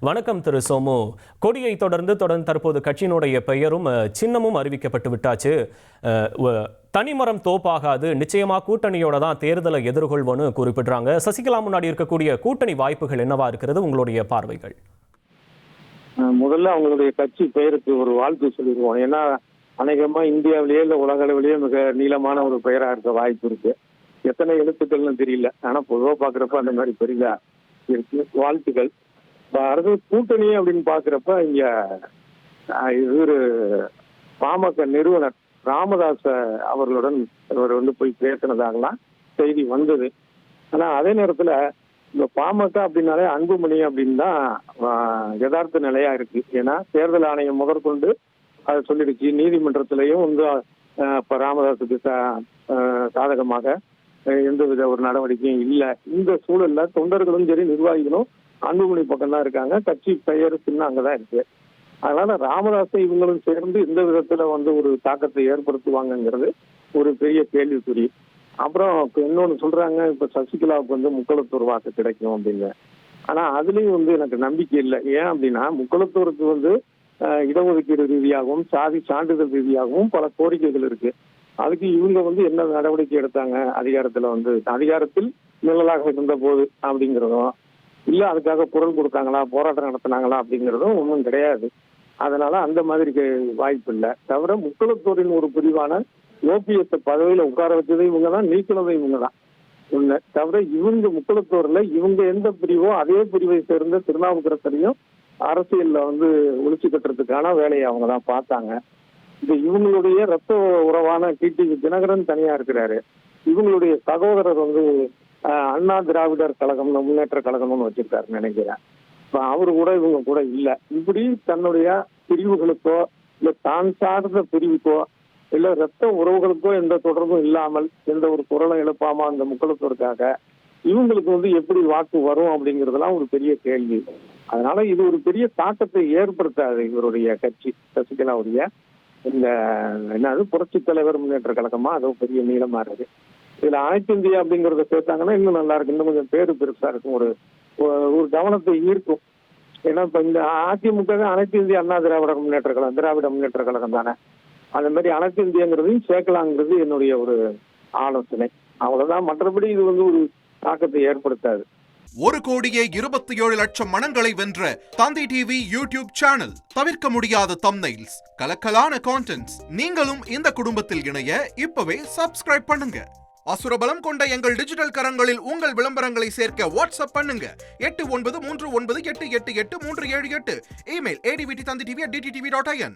வணக்கம் திரு சோமு. கொடியை தொடர்ந்து தற்போது கட்சியினுடைய பெயரும் சின்னமும் அறிவிக்கப்பட்டு விட்டாச்சு. தனிமரம் தோப்பாகாது, நிச்சயமா கூட்டணியோட தான் தேர்தலை எதிர்கொள்வோன்னு குறிப்பிடுறாங்க. சசிகலா முன்னாடி இருக்கக்கூடிய கூட்டணி வாய்ப்புகள் என்னவா இருக்கிறது, உங்களுடைய பார்வைகள்? முதல்ல அவங்களுடைய கட்சி பெயருக்கு ஒரு வாழ்த்து சொல்லிடுவோம். ஏன்னா அநேகமா இந்தியாவிலேயே இல்ல உலக அளவிலேயே மிக நீளமான ஒரு பெயரா இருக்க வாய்ப்பு இருக்கு. எத்தனை எழுத்துக்கள்னு தெரியல, ஆனா பொதுவா பாக்குறப்ப அந்த மாதிரி பெரிதா இருக்கு. வாழ்த்துக்கள். அரசு கூட்டணி அப்படின்னு பாக்குறப்ப இங்க இவரு பாமக நிறுவனர் ராமதாஸ் அவர்களுடன் இவர் போய் பேசினதாகலாம் செய்தி வந்தது. ஆனா அதே நேரத்துல இந்த பாமக அப்படின்னாலே அன்புமணி அப்படின்னு தான் யதார்த்த நிலையா இருக்கு. ஏன்னா தேர்தல் ஆணையம் முதற்கொண்டு அதை சொல்லிடுச்சு. நீதிமன்றத்திலையும் இப்ப ராமதாஸுக்கு சாதகமாக எந்தவித ஒரு நடவடிக்கையும் இல்லை. இந்த சூழல்ல தொண்டர்களும் சரி நிர்வாகிகளும் அன்புமணி பக்கம் தான் இருக்காங்க. கட்சி பெயர் சின்ன அங்கதான் இருக்கு. அதனால ராமதாஸை இவங்களும் சேர்ந்து இந்த விதத்துல ஒரு தாக்கத்தை ஏற்படுத்துவாங்கிறது ஒரு பெரிய கேள்விக்குறி. அப்புறம் இன்னொன்னு சொல்றாங்க, இப்ப சசிகலாவுக்கு முக்களத்தூர் வாக்கு கிடைக்கும் அப்படின்னு. ஆனா அதுலயும் எனக்கு நம்பிக்கை இல்லை. ஏன் அப்படின்னா முக்களத்தூருக்கு இடஒதுக்கீடு ரீதியாகவும் சாதி சான்றிதழ் ரீதியாகவும் பல கோரிக்கைகள் இருக்கு. அதுக்கு இவங்க என்ன நடவடிக்கை எடுத்தாங்க, அதிகாரத்தில் நிழலாக இருந்த போது அப்படிங்கிறதும் இல்ல, அதுக்காக குரல் கொடுத்தாங்களா, போராட்டம் நடத்தினாங்களா அப்படிங்கிறதும் ஒன்றும் கிடையாது. அதனால அந்த மாதிரி வாய்ப்பு இல்லை. தவிர முக்களத்தூரின் ஒரு பிரிவான ஓபிஎஸ் பதவியில உட்கார வச்சதை இவங்க தான், நீக்கினதை இவங்க தான். ஒண்ணு தவிர இவங்க முக்களத்தூர்ல இவங்க எந்த பிரிவோ அதே பிரிவை சேர்ந்த திருநாவுக்கரசரையும் அரசியல்ல ஒழிச்சு கட்டுறதுக்கான வேலையை அவங்க தான் பார்த்தாங்க. இது இவங்களுடைய ரத்த உறவான டிடிவி தினகரன் தனியா இருக்கிறாரு. இவங்களுடைய சகோதரர் அண்ணா திராவிடர் கழகம் முன்னேற்ற கழகம்னு வச்சிருக்காருன்னு நினைக்கிறேன். அவரு கூட இவங்க கூட இல்ல. இப்படி தன்னுடைய பிரிவுகளுக்கோ இல்ல தான் சார்ந்த பிரிவுக்கோ இல்ல ரத்த உறவுகளுக்கோ எந்த தொடர்பும் இல்லாமல் எந்த ஒரு குரலை எழுப்பாம அந்த முக்களத்தோருக்காக இவங்களுக்கு எப்படி வாக்கு வரும் அப்படிங்கறதெல்லாம் ஒரு பெரிய கேள்வி. அதனால இது ஒரு பெரிய தாக்கத்தை ஏற்படுத்தாது. இவருடைய கட்சி சசிகலாவுடைய இந்த புரட்சி தலைவர் முன்னேற்ற கழகமா அதுவும் பெரிய நீளமா இருக்கு. இதுல அனைத்து இந்தியா அப்படிங்கறத சேர்த்தாங்கன்னா இன்னும் நல்லா இருக்கு. இன்னும் கொஞ்சம் பேரு பெருசா இருக்கும், ஒரு கவனத்தை ஈர்க்கும். ஏன்னா இப்ப இந்த அதிமுக அனைத்து இந்திய அண்ணா திராவிட முன்னேற்ற கழகம் தானே. அந்த மாதிரி அனைத்து இந்தியங்கிறதையும் சேர்க்கலாங்கிறது என்னுடைய ஒரு ஆலோசனை. அவ்வளவுதான். மற்றபடி இது ஒரு தாக்கத்தை ஏற்படுத்தாது. 1,27,00,000 மனங்களை வென்ற தந்தி டிவி யூடியூப் சேனல். தவிர்க்க முடியாத தம்ப்நெயில்ஸ், கலக்கலான கான்டென்ட்ஸ். நீங்களும் இந்த குடும்பத்தில் இணைய இப்பவே சப்ஸ்கிரைப் பண்ணுங்க. அசுரபலம் கொண்ட எங்கள் டிஜிட்டல் கரங்களில் உங்கள் விளம்பரங்களை சேர்க்க வாட்ஸ்அப் பண்ணுங்க. 8939888838. Email advtthanditv@dttv.in.